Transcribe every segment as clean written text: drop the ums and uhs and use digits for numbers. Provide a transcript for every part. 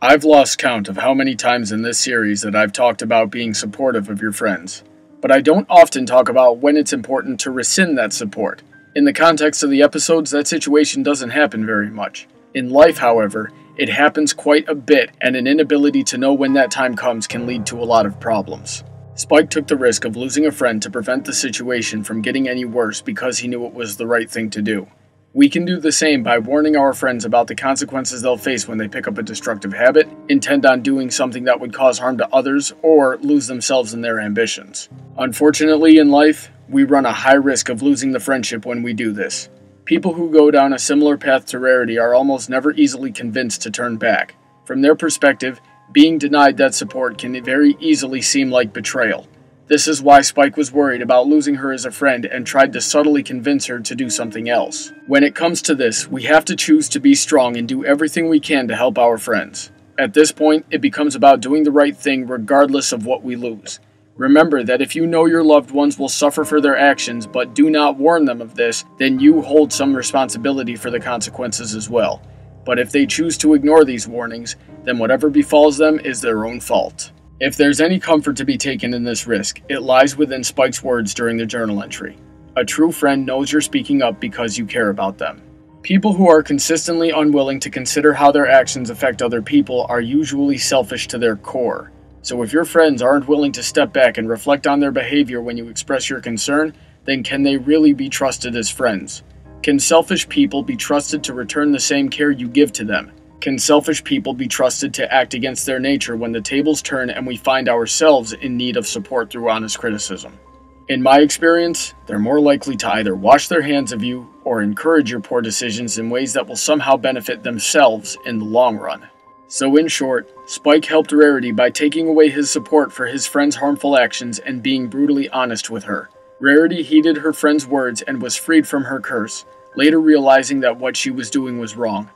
I've lost count of how many times in this series that I've talked about being supportive of your friends, but I don't often talk about when it's important to rescind that support. In the context of the episodes, that situation doesn't happen very much. In life, however, it happens quite a bit, and an inability to know when that time comes can lead to a lot of problems. Spike took the risk of losing a friend to prevent the situation from getting any worse because he knew it was the right thing to do. We can do the same by warning our friends about the consequences they'll face when they pick up a destructive habit, intend on doing something that would cause harm to others, or lose themselves in their ambitions. Unfortunately, in life, we run a high risk of losing the friendship when we do this. People who go down a similar path to Rarity are almost never easily convinced to turn back. From their perspective, being denied that support can very easily seem like betrayal. This is why Spike was worried about losing her as a friend and tried to subtly convince her to do something else. When it comes to this, we have to choose to be strong and do everything we can to help our friends. At this point, it becomes about doing the right thing regardless of what we lose. Remember that if you know your loved ones will suffer for their actions but do not warn them of this, then you hold some responsibility for the consequences as well. But if they choose to ignore these warnings, then whatever befalls them is their own fault. If there's any comfort to be taken in this risk, it lies within Spike's words during the journal entry. A true friend knows you're speaking up because you care about them. People who are consistently unwilling to consider how their actions affect other people are usually selfish to their core. So if your friends aren't willing to step back and reflect on their behavior when you express your concern, then can they really be trusted as friends? Can selfish people be trusted to return the same care you give to them? Can selfish people be trusted to act against their nature when the tables turn and we find ourselves in need of support through honest criticism? In my experience, they're more likely to either wash their hands of you or encourage your poor decisions in ways that will somehow benefit themselves in the long run. So in short, Spike helped Rarity by taking away his support for his friend's harmful actions and being brutally honest with her. Rarity heeded her friend's words and was freed from her curse, later realizing that what she was doing was wrong.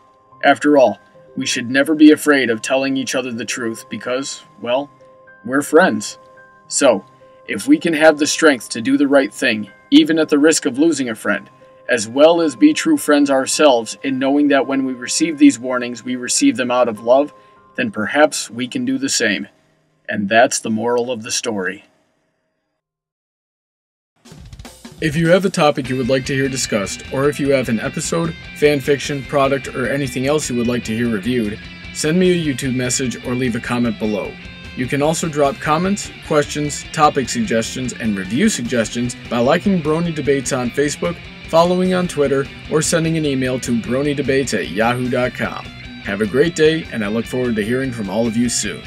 After all, we should never be afraid of telling each other the truth because, well, we're friends. So, if we can have the strength to do the right thing, even at the risk of losing a friend, as well as be true friends ourselves in knowing that when we receive these warnings, we receive them out of love, then perhaps we can do the same. And that's the moral of the story. If you have a topic you would like to hear discussed, or if you have an episode, fanfiction, product, or anything else you would like to hear reviewed, send me a YouTube message or leave a comment below. You can also drop comments, questions, topic suggestions, and review suggestions by liking Brony Debates on Facebook, following on Twitter, or sending an email to bronydebates@yahoo.com. Have a great day, and I look forward to hearing from all of you soon.